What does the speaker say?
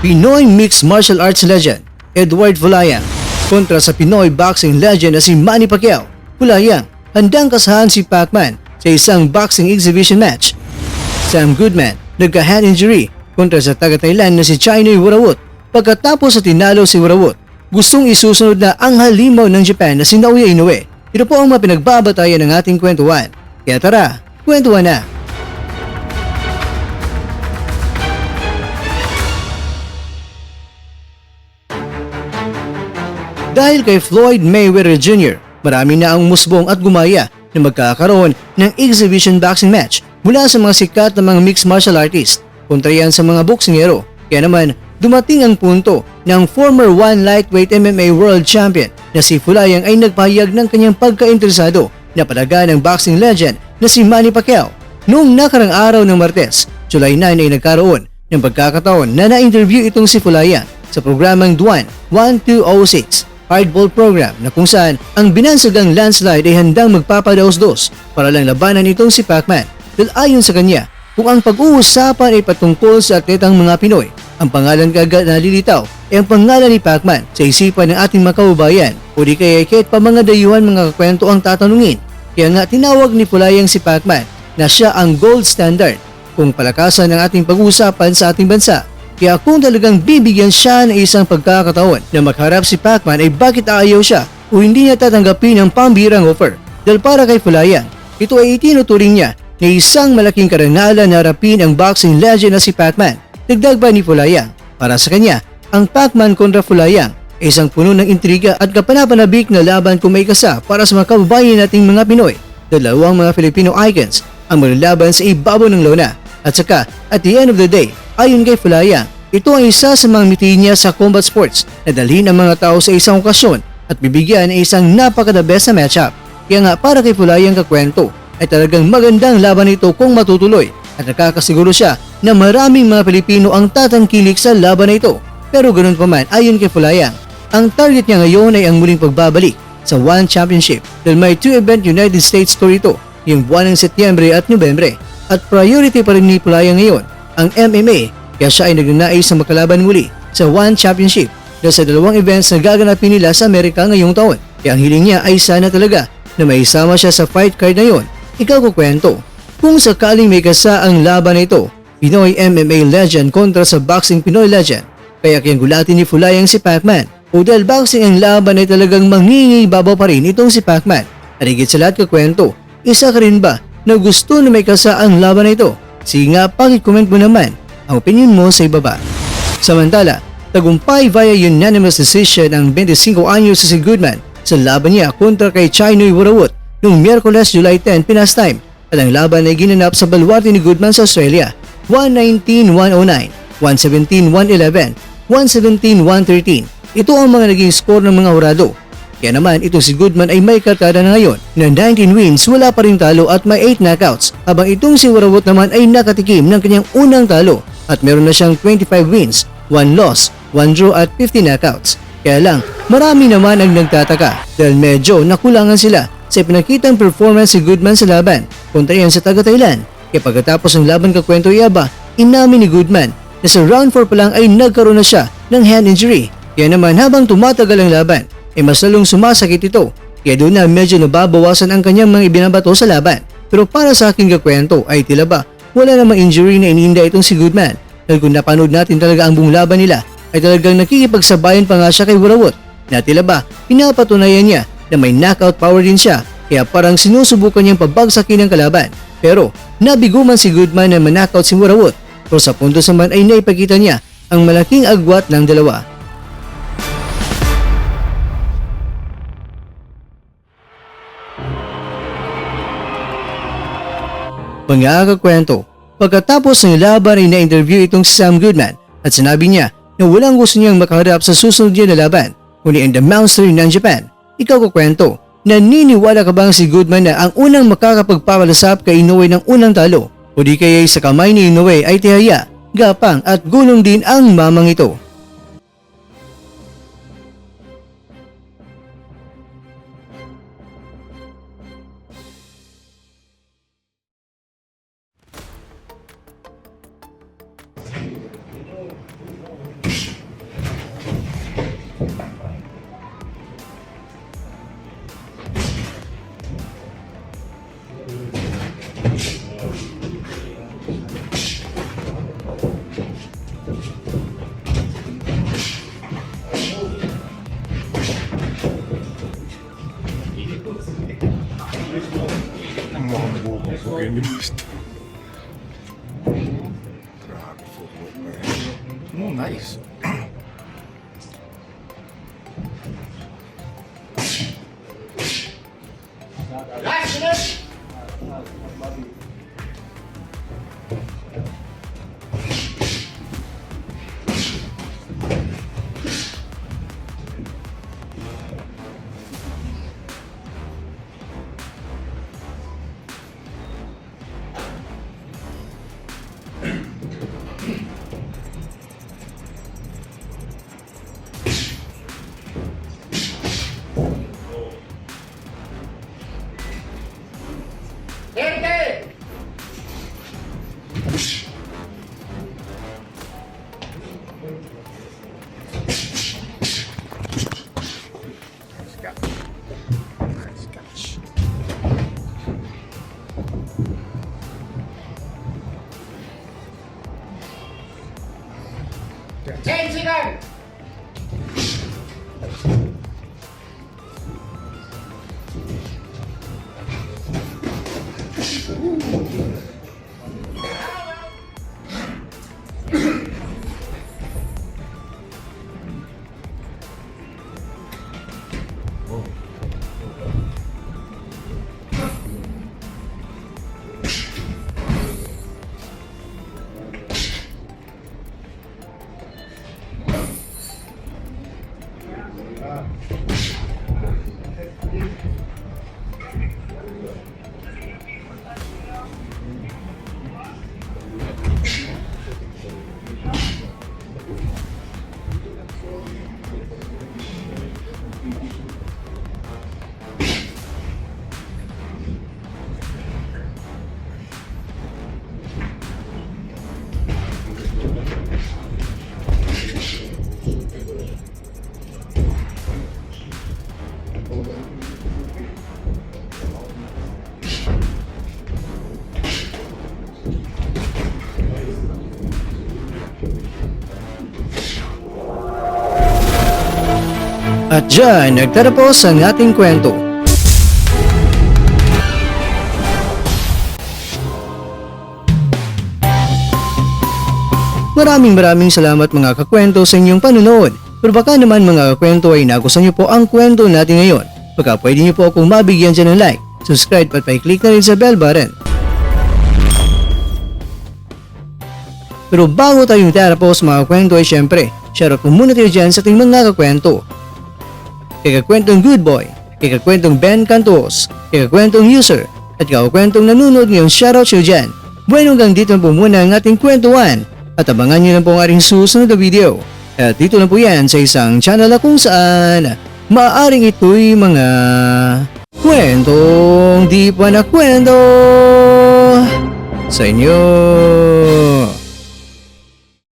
Pinoy Mixed Martial Arts Legend Edward Fulayang kontra sa Pinoy Boxing Legend na si Manny Pacquiao. Fulayang handang kasahan si Pacman sa isang boxing exhibition match. Sam Goodman nagka-hand injury kontra sa taga-Thailand na si Chinoy Wurawut. Pagkatapos sa tinalo si Wurawut, gustong isusunod na ang halimaw ng Japan na si Naoya Inoue. Ito po ang mga pinagbabatayan ng ating kwentuhan. Kaya tara, kwentuhan na! Dahil kay Floyd Mayweather Jr., marami na ang musbong at gumaya na magkakaroon ng exhibition boxing match mula sa mga sikat na mga mixed martial artist kontra yan sa mga boksingero. Kaya naman, dumating ang punto ng former one lightweight MMA world champion na si Fulayang ay nagpahayag ng kanyang pagkainteresado na palaga ng boxing legend na si Manny Pacquiao. Noong nakarang araw ng Martes, July 9 ay nagkaroon ng pagkakataon na na-interview itong si Fulayang sa programang Duan 1206 hardball program na kung saan ang binansagang landslide ay handang magpapadaos-dos para lang labanan itong si Pacman. Dahil ayon sa kanya, kung ang pag-uusapan ay patungkol sa atletang mga Pinoy, ang pangalan kagad na nalilitaw ay ang pangalan ni Pacman sa isipan ng ating mga kababayan o di kaya kahit pa mga dayuhan mga kakwento ang tatanungin. Kaya nga tinawag ni Fulayang si Pacman na siya ang gold standard kung palakasan ng ating pag-uusapan sa ating bansa. Kaya kung talagang bibigyan siya ng isang pagkakataon na magharap si Pacman ay bakit ayaw siya o hindi niya tatanggapin ang pambirang offer? Dahil para kay Fulayang, ito ay itinuturing niya na isang malaking karangalan na harapin ang boxing legend na si Pacman. Dagdag pa ni Fulayang, para sa kanya, ang Pacman kontra Fulayang ay isang puno ng intriga at kapanapanabik na laban kung may kasa para sa mga kababayan nating mga Pinoy. Dalawang mga Filipino icons ang maglalaban sa ibabaw ng lona. At saka, at the end of the day, ayon kay Fulayang, ito ang isa sa mga mitiin niya sa combat sports na dalhin ang mga tao sa isang okasyon at bibigyan ng isang napaka-the best na matchup. Kaya nga para kay Fulayang kakwento ay talagang magandang laban ito kung matutuloy at nakakasiguro siya na maraming mga Pilipino ang tatangkilik sa laban na ito. Pero ganoon pa man ayon kay Fulayang, ang target niya ngayon ay ang muling pagbabalik sa One Championship dahil may 2-event United States Tour ito yung buwan ng Setyembre at Nobyembre. At priority pa rin ni Fulayang ngayon ang MMA kaya siya ay nagnanais na makalaban muli sa One Championship dahil sa dalawang events na gaganapin nila sa Amerika ngayong taon. Kaya ang hiling niya ay sana talaga na may isama siya sa fight card na yon. Ikaw kukwento, kung sakaling may kasa ang laban na ito, Pinoy MMA legend kontra sa boxing Pinoy legend, kaya kayang gulatin ni Fulayang si Pacman o dahil boxing ang laban ay talagang mangingibabaw pa rin itong si Pacman. At higit sa lahat kukwento, isa ka rin ba na gusto na may kasa ang laban na ito? Sige nga, pakicomment mo naman ang opinion mo sa ibaba. Samantala, tagumpay via unanimous decision ang 25 anyos si Goodman sa laban niya kontra kay Chinoy Wurawut noong Miyerkules July 10 Pinas time at ang laban ay ginanap sa baluarte ni Goodman sa Australia 119-109, 117-111, 117-113. Ito ang mga naging score ng mga hurado. Kaya naman itong si Goodman ay may kartada na ngayon na 19 wins, wala pa rin talo at may 8 knockouts habang itong si Wurawut naman ay nakatikim ng kanyang unang talo at meron na siyang 25 wins, 1 loss, 1 draw at 50 knockouts. Kaya lang, marami naman ang nagtataka dahil medyo nakulangan sila sa pinakitang performance si Goodman sa laban kontra yan sa taga-Thailand. Kaya pagkatapos ng laban kakwento yaba, inamin ni Goodman na sa round 4 pa lang ay nagkaroon na siya ng hand injury. Kaya naman habang tumatagal ang laban, ay mas lalong sumasakit ito. Kaya doon na medyo nababawasan ang kanyang mga ibinabato sa laban. Pero para sa aking kakwento ay tila ba wala namang injury na iniinda itong si Goodman. Dahil kung napanood natin talaga ang buong laban nila ay talagang nakikipagsabayan pa nga siya kay Wurawut na tila ba pinapatunayan niya na may knockout power din siya. Kaya parang sinusubukan niyang pabagsakin ang kalaban. Pero nabigo man si Goodman na manknockout si Wurawut. Pero sa puntos naman ay naipakita niya ang malaking agwat ng dalawa. Pangkakakwento, pagkatapos ng laban ay na-interview itong si Sam Goodman at sinabi niya na walang gusto niyang makaharap sa susunod niya na laban kundi ang The Monster ng Japan. Ikaw kukwento, naniniwala ka bang si Goodman na ang unang makakapagpapalasap kay Inoue ng unang talo o di kaya sa kamay ni Inoue ay tihaya, gapang at gulong din ang mamang ito? ni Basta. Grabe footwork na yan. Oh, nice. Nice catch. At dyan, nagtatapos ang ating kwento. Maraming salamat mga kakwento sa inyong panunood. Pero baka naman mga kakwento ay nagustuhan niyo po ang kwento natin ngayon. Baka pwede niyo po akong mabigyan dyan ng like, subscribe at pa-click na rin sa bell button. Pero bago tayong tatapos mga kwento ay syempre, shoutout po muna tayo dyan sa ating mga kakwento. Kay kakwentong Good Boy, kay kakwentong Ben Cantos, kay kakwentong User, at kakwentong nanonood ngayong shoutout siya dyan. Bueno, hanggang dito na po muna ang ating kwentuhan. At abangan nyo lang po ang ating susunod na video. At dito na po yan sa isang channel na kung saan maaaring ito'y mga kwentong di pa na kwento sa inyo.